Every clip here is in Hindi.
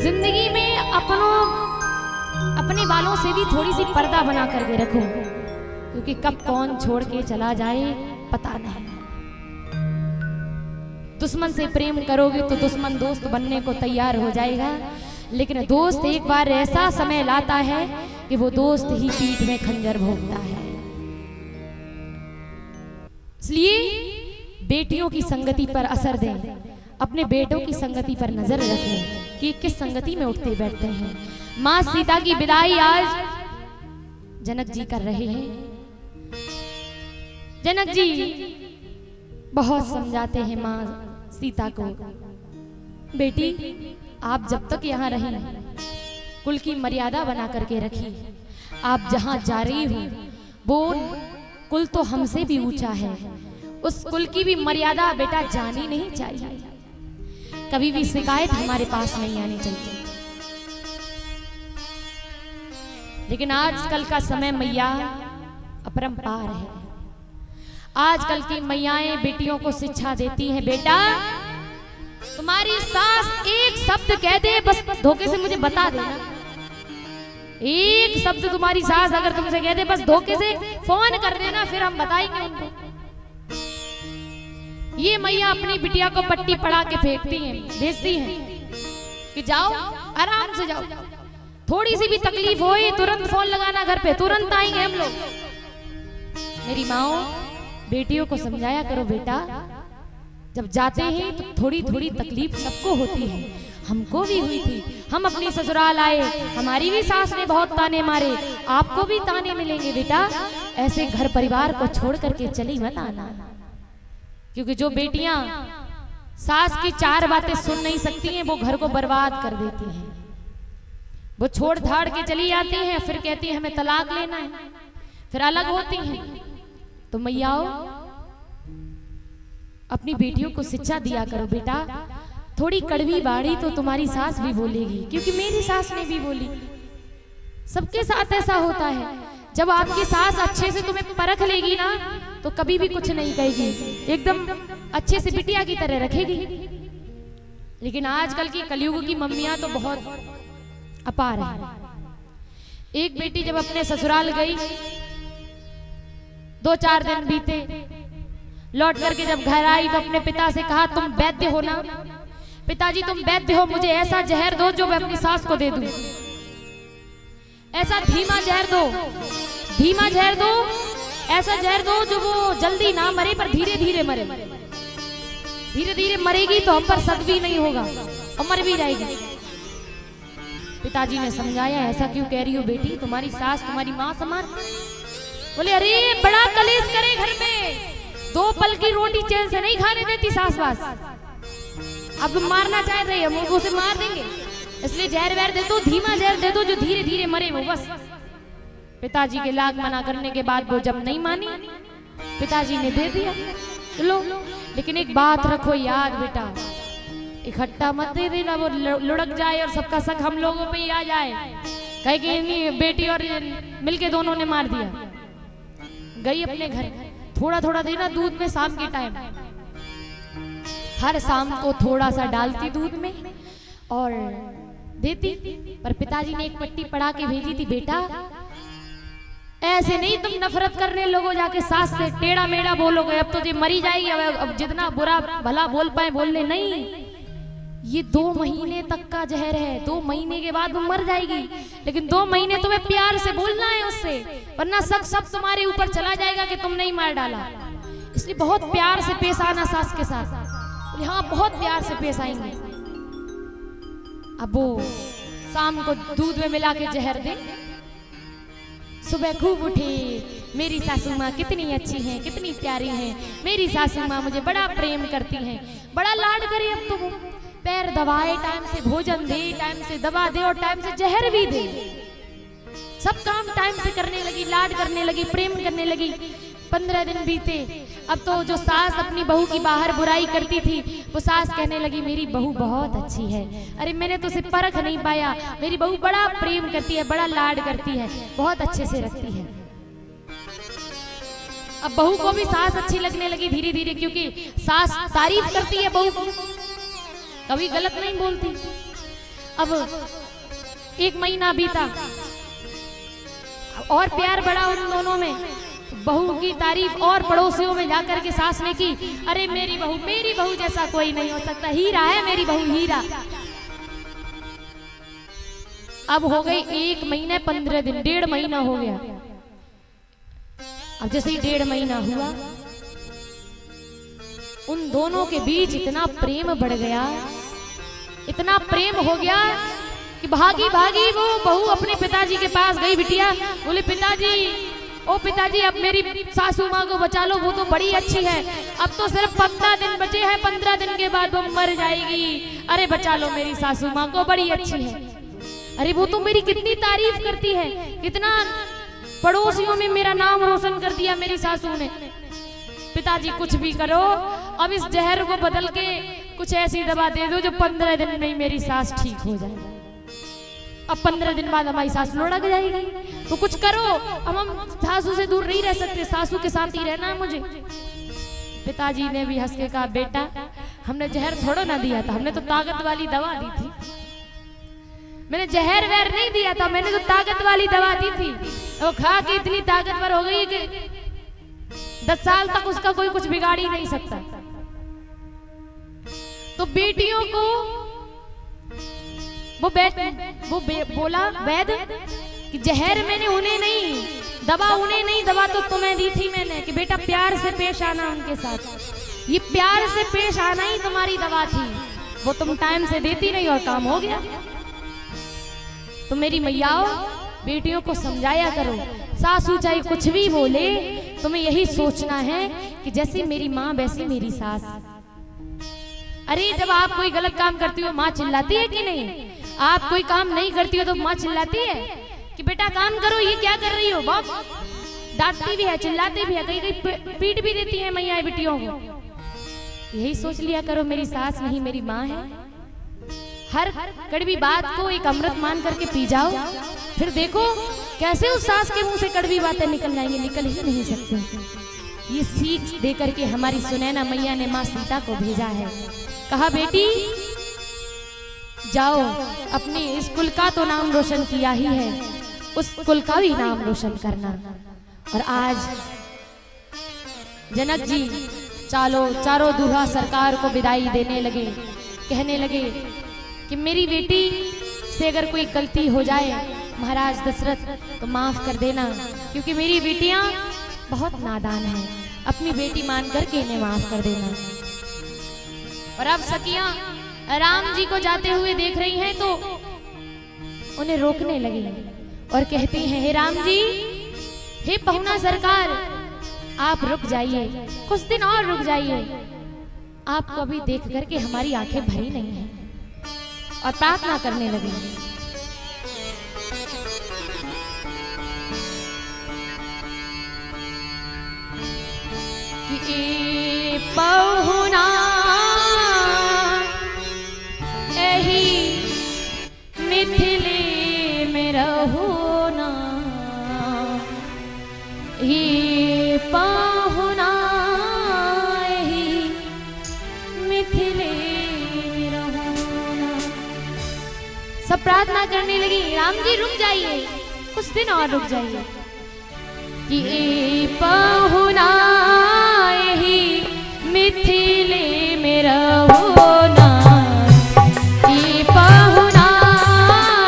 जिंदगी में अपने बालों से भी थोड़ी सी पर्दा बना करके रखो, क्योंकि कब कौन छोड़ के चला जाए पता नहीं। दुश्मन से प्रेम करोगे तो दुश्मन दोस्त बनने को तैयार हो जाएगा, लेकिन दोस्त एक बार ऐसा समय लाता है कि वो दोस्त ही पीठ में खंजर भोंकता है। इसलिए बेटियों की संगति पर असर दें, अपने बेटों की संगति पर नजर रखें कि किस संगति में उठते बैठते हैं। माँ सीता की विदाई आज जनक जी कर रहे हैं। जनक जी बहुत समझाते हैं माँ सीता को, बेटी आप जब तक यहाँ रही कुल की मर्यादा बना करके रखी। आप जहाँ जा रही हो वो कुल तो हमसे भी ऊंचा है, उस कुल की भी मर्यादा बेटा जानी नहीं चाहिए। कभी भी शिकायत हमारे पास नहीं आनी चाहिए। लेकिन आजकल का समय मैया अपरंपार है। आजकल की मैयाएं बेटियों को शिक्षा देती हैं, बेटा तुम्हारी सास एक शब्द कह दे बस धोखे से मुझे बता देना। एक शब्द तुम्हारी सास अगर तुमसे कह दे बस धोखे से फोन कर देना, फिर हम बताएंगे उनको। ये मैया अपनी बिटिया को पट्टी पढ़ा के फेंकती हैं, भेजती हैं कि जाओ आराम से जाओ, थोड़ी सी भी तकलीफ होए तुरंत फोन लगाना घर पे, तुरंत आएंगे हम लोग। मेरी माओ बेटियों को समझाया करो, बेटा जब जाते हैं तो थोड़ी थोड़ी तकलीफ सबको होती है, हमको भी हुई थी। हम अपनी ससुराल आए, हमारी भी सास ने बहुत ताने मारे, आपको भी ताने मिलेंगे बेटा। ऐसे घर परिवार को छोड़ करके चली मत आना, क्योंकि जो बेटियां सास की चार बातें सुन नहीं सकती हैं वो घर को बर्बाद कर देती हैं। वो छोड़ धाड़ के चली जाती हैं, फिर कहती है हमें तलाक लेना है, फिर अलग होती हैं। तो मैयाओ अपनी बेटियों को शिक्षा दिया करो, बेटा थोड़ी कड़वी बाड़ी तो तुम्हारी सास भी बोलेगी, क्योंकि मेरी सास ने भी बोली। सबके साथ ऐसा होता है, जब आपकी सास अच्छे से तुम्हें परख लेगी ना तो कभी भी कुछ नहीं कहेगी, एकदम अच्छे से बिटिया की तरह रखेगी। लेकिन आजकल की कलयुग की मम्मियां तो बहुत अपार है। एक बेटी जब अपने ससुराल गई, 2-4 दिन बीते, लौट करके जब घर आई तो अपने पिता से कहा तुम वैद्य हो ना, पिताजी तुम वैद्य हो, मुझे ऐसा जहर दो जो मैं अपनी सास को दे दूं। ऐसा धीमा जहर दो, धीमा जहर दो, ऐसा जहर दो जो वो जल्दी ना मरे पर धीरे धीरे मरे। धीरे धीरे मरेगी तो हम पर सद भी नहीं होगा और मर भी जाएगी। पिताजी ने समझाया ऐसा क्यों कह रही हो बेटी, तुम्हारी सास तुम्हारी माँ समान। बोले अरे बड़ा कलेश करे घर में, 2 पल की रोटी चैन से नहीं खाने देती सास वास। अब तुम मारना चाह रहे हो, हम उसे मार देंगे, इसलिए जहर वहर दे दो, धीमा जहर दे दो जो धीरे धीरे मरे वो बस। पिताजी के लाख मना करने के बाद वो जब नहीं मानी, पिताजी ने दे दिया लो। लेकिन एक बात रखो याद बेटा, इकट्ठा मत दे देना, वो लुढ़क जाए और सबका शक हम लोगों पे ही आ जाए, कहे कि बेटी और मिलके दोनों ने मार दिया। गई अपने घर, थोड़ा थोड़ा देना दूध में शाम के टाइम, हर शाम को थोड़ा सा डालती दूध में और देती। पर पिताजी ने एक पट्टी पढ़ा के भेजी थी, बेटा ऐसे नहीं तुम नफरत करने लोगो जाके सास से टेढ़ा मेढ़ा बोलोगे, अब तो ये मरी जाएगी, अब जितना बुरा भला बोल पाए बोल ले। नहीं, ये 2 महीने तक का जहर है, 2 महीने के बाद वो मर जाएगी, लेकिन 2 महीने तुम्हें प्यार से बोलना है उससे, वरना सब तुम्हारे ऊपर चला जाएगा कि तुमने ही मार डाला। इसलिए बहुत प्यार से पेश आना सास के साथ। हाँ बहुत प्यार से पेश आएंगे। अब वो शाम को दूध में मिला के जहर दे, सुबह खूब उठे, मेरी सासू माँ कितनी अच्छी हैं, कितनी प्यारी हैं, मेरी सासू माँ मुझे बड़ा प्रेम करती हैं, बड़ा लाड करे। अब तो वो पैर दबाए, टाइम से भोजन दे, टाइम से दवा दे और टाइम से जहर भी दे, सब काम टाइम से करने लगी, लाड करने लगी, प्रेम करने लगी। 15 दिन बीते, अब तो जो सास अपनी बहू की बाहर बुराई करती थी, वो सास कहने लगी मेरी बहू बहुत अच्छी है, अरे मैंने तो उसे परख नहीं पाया, मेरी बहू बड़ा प्रेम करती है, बड़ा लाड करती है, बहुत अच्छे से रखती है। अब बहू को भी सास अच्छी लगने लगी धीरे धीरे, क्योंकि सास तारीफ करती है बहू को, कभी गलत नहीं बोलती। अब 1 महीना बीता और प्यार बढ़ा उन दोनों में। बहू की तारीफ और पड़ोसियों में जाकर के सास ने की, अरे मेरी बहू जैसा कोई नहीं हो सकता, हीरा है मेरी बहू, हीरा। अब हो गई 1 महीने 15 दिन, 1.5 महीना हो गया। अब जैसे ही 1.5 महीना हुआ, उन दोनों के बीच इतना प्रेम बढ़ गया, इतना प्रेम हो गया कि भागी भागी वो बहू अपने पिताजी के पास गई। बिटिया बोले, पिताजी, ओ पिताजी, अब मेरी सासू माँ को बचा लो, वो तो बड़ी अच्छी है, अब तो सिर्फ 15 दिन बचे हैं, 15 दिन के बाद वो मर जाएगी, अरे बचा लो मेरी सासू माँ को, बड़ी अच्छी है। अरे वो तो मेरी कितनी तारीफ करती है, कितना पड़ोसियों में मेरा नाम रोशन कर दिया मेरी सासू ने। पिताजी कुछ भी करो, अब इस जहर को बदल के कुछ ऐसी दवा दे दो जो 15 दिन में ही मेरी सास ठीक हो जाए। अब 15 दिन बाद हमारी सास लुढ़क जाएगी, तो कुछ करो, अब हम सासू से दूर नहीं रह सकते, सासू के साथ ही रहना है मुझे। पिताजी ने भी हंस के कहा, बेटा हमने जहर थोड़ा ना दिया था, हमने तो ताकत वाली दवा दी थी, मैंने जहर वहर नहीं दिया था, मैंने तो ताकत वाली दवा दी थी। वो खा के इतनी ताकतवर हो गई कि 10 साल तक उसका कोई कुछ बिगाड़ ही नहीं सकता। तो बेटियों को वो बोला वैद कि जहर मैंने उन्हें नहीं, दवा उन्हें नहीं, दवा तो तुम्हें दी थी मैंने कि बेटा प्यार से पेश आना उनके साथ, ये प्यार से पेश आना ही तुम्हारी दवा थी, वो तुम टाइम से देती नहीं और काम हो गया। तो मेरी मैयाओ, बेटियों को समझाया करो, सासू चाहे कुछ भी बोले, तुम्हें यही सोचना है कि जैसे मेरी माँ वैसी मेरी सास। अरे जब आप कोई गलत काम करती हो, माँ चिल्लाती है कि नहीं? आप कोई काम नहीं करती हो तो माँ चिल्लाती है कि बेटा काम करो, ये क्या कर रही हो? बाप डांटती भी है, चिल्लाती भी है, कहीं कहीं पीट भी देती है मैया बेटियों को। यही सोच लिया करो, मेरी सास नहीं मेरी माँ है। हर कड़वी बात को एक अमृत मान करके पी जाओ, फिर देखो कैसे उस सास के मुंह से कड़वी बातें निकल जाएंगी, निकल ही नहीं सकती। ये सीख दे करके हमारी सुनैना मैया ने माँ सीता को भेजा है, कहा बेटी जाओ, अपने इस कुल का तो नाम रोशन किया ही है, उस कुल का भी नाम रोशन करना। और आज जनक जी चारों दूल्हा सरकार को विदाई देने लगे, कहने लगे कि मेरी बेटी से अगर कोई गलती हो जाए महाराज दशरथ तो माफ कर देना, क्योंकि मेरी बेटियां बहुत नादान हैं, अपनी बेटी मान करके इन्हें माफ कर देना। और अब सखियां राम जी को जाते हुए देख रही हैं तो उन्हें रोकने लगी और कहती हैं, हे राम जी, हे पहुना सरकार, आप रुक जाइए, कुछ दिन और रुक जाइए, आपको अभी देख करके हमारी आंखें भरी नहीं हैं। और प्रार्थना करने लगी, कि पहुना एही मिथिले में रहो ना, ये पहुना एही मिथिले में रहो ना। सब प्रार्थना करने लगी, राम जी रुक जाइए, कुछ दिन और रुक जाइए, कि पहुना एही मिथिले में रहो ना, कि पहुना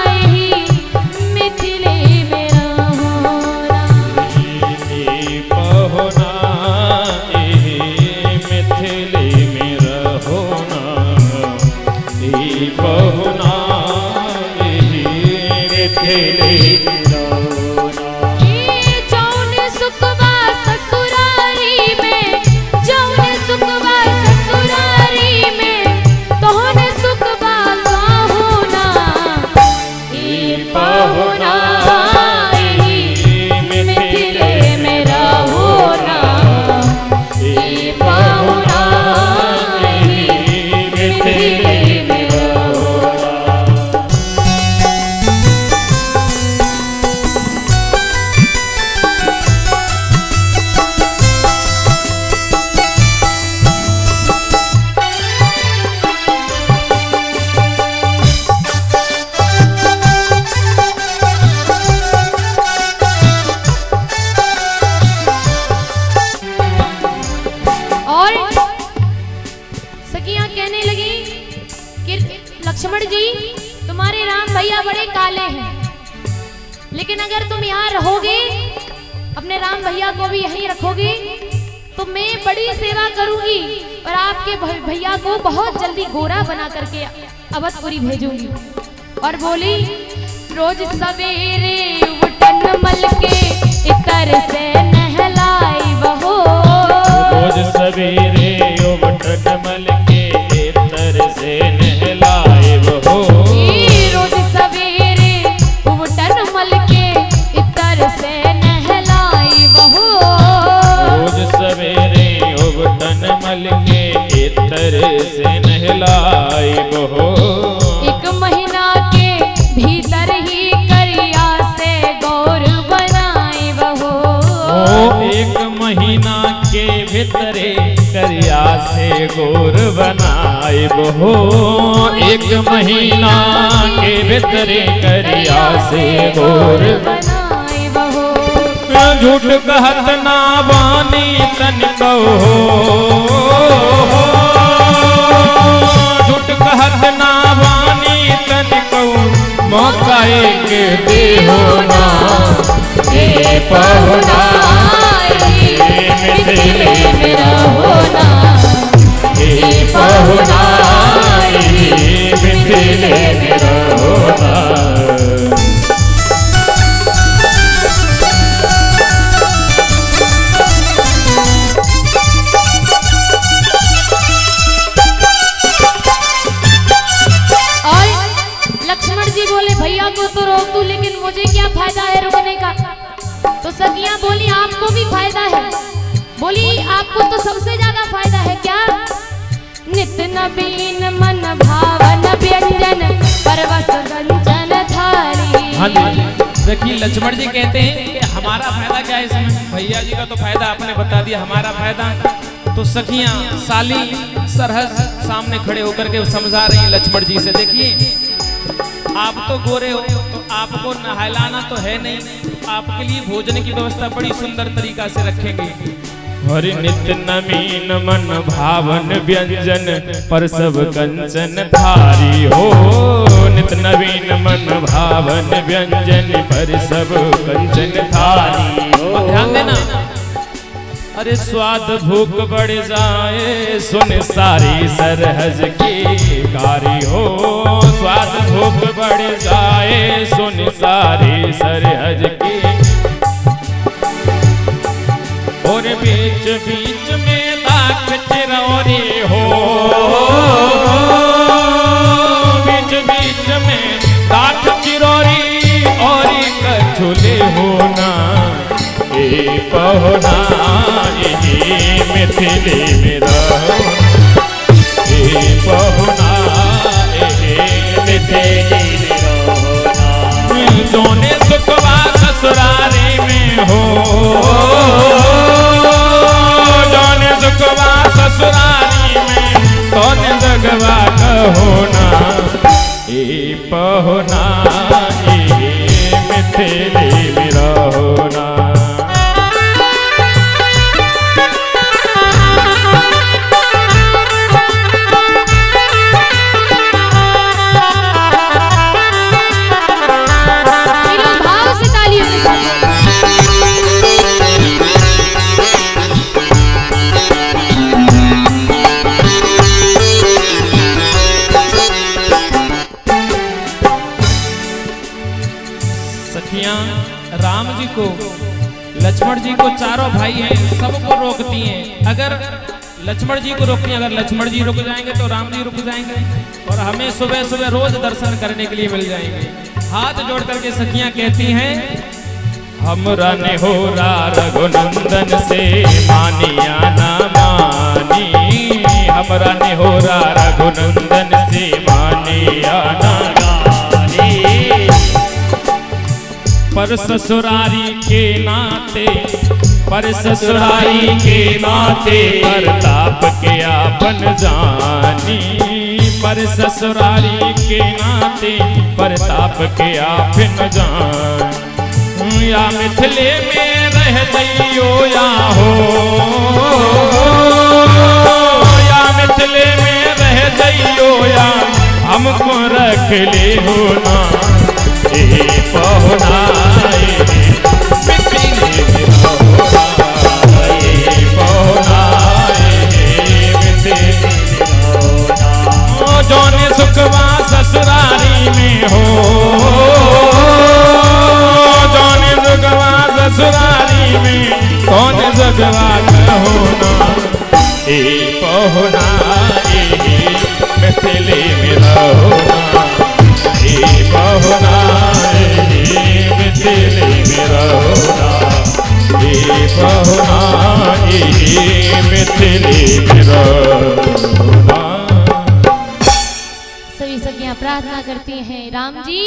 एही मिथिले में रहो ना, कि पहुना एही मिथिले में रहो ना, कि पहुना एही मिथिले में रहो ना। जौने सुखवा ससुरारी में, जौने सुखवा ससुरारी में, तोहने सुखवा पहुना, ये पहुना एही मिथिले में रहो ना, ये पहुना एही मिथिले में रहो ना। लक्ष्मण जी तुम्हारे राम भैया बड़े काले हैं, लेकिन अगर तुम यहाँ रहोगे, अपने राम भैया को भी यहीं रखोगे, तो मैं बड़ी सेवा करूंगी और आपके भैया को बहुत जल्दी गोरा बना करके अवधपुरी भेजूंगी। और बोली रोज सवेरे उठन मल के इतर से नहलाई बहो, रोज सवेरे उठन मल के इतर से नहलाए बहो, रोज सवेरे उठन मल के इतर से नहलाई बहो, रोज सवेरे उठन मल के इतर से नहलाए बहो। एक महीना के भीतर ही करिया से गौर बनाए बहो, एक महीना के भीतरे करिया से गोर बनाए बहो, एक महीना के भीतरे करिया से गोर बनाए बहो। झूठ कहत ना बानी तन कहो, झूठ कहत ना बानी तन कहो, मौका एक देहो ना ए पहुना मिथिले में रहोना, ए पहुना मिथिले में रहोना। भैया को तो रोक तू, लेकिन मुझे क्या फायदा है रुकने का। तो सखियां बोली आपको भी फायदा है। बोली आपको तो सबसे ज्यादा फायदा है। क्या? नित्य नवीन मन भावन व्यंजन परवश व्यंजन थाली। हाँ जी, देखिए लक्ष्मण जी कहते हैं कि हमारा फायदा क्या है इसमें। भैया जी का तो फायदा आपने बता दिया, हमारा फायदा तो सखियां साली सरहद सामने खड़े होकर के समझा रही हैं लक्ष्मण जी से। देखिए आप तो गोरे हो, तो आपको नहलाना तो है नहीं, आपके लिए भोजन की व्यवस्था बड़ी सुंदर तरीका से रखेंगे। हरि नित्य नवीन मन भावन व्यंजन पर सब कंचन थारी हो, नित्य नवीन मन भावन व्यंजन पर सब कंचन थारी हो। ध्यान देना, अरे स्वाद भूख बढ़ जाए सुन सारी सरहज की कारी हो, स्वाद भूख बढ़ जाए सुन सारी सरहज की। और बीच बीच में दाख चिरौरी हो, बीच बीच में दाख चिरौरी और कछुले होना, ए पहुना मिथिले में रहो, ए पहुना मिथिले में रहो। जोने सुखवा ससुरारी में हो, जोने सुखवा ससुरारी में तोने जगवा कहो ना, ए पहुना मिथिले में रहो ना। राम जी को लक्ष्मण जी को चारों भाई हैं, सबको रोकती हैं। अगर लक्ष्मण जी को रोकती हैं, अगर लक्ष्मण जी रुक जाएंगे तो राम जी रुक जाएंगे और हमें सुबह सुबह रोज दर्शन करने के लिए मिल जाएंगे। हाथ जोड़ करके सखियां कहती हैं, हमरा ने हो रघुनंदन से मानिया ना मानी, हमरा ने हो रघुनंदन से मानिया ना मानी। पर ससुरारी के नाते, पर ससुरारी के नाते प्रताप के आपन जानी, पर ससुरारी के नाते प्रताप के आपन जान। या मिथिले में रह जइयो या हो, या मिथिले में रह जइयो या हमको रख ले हो ना ए पहुना मिथिले में रहो ना ए पहुना मिथिले में रहो ना जौने सुखवा ससुरारी में हो जौने सुखवा ससुरारी में कौन सुखवा कहो ना ए पहुना मिथिले में रहो ना ए पहुना मिथिले में रहो ना ए पहुना मिथिले में रहो ना। सभी सखियां प्रार्थना करती हैं राम जी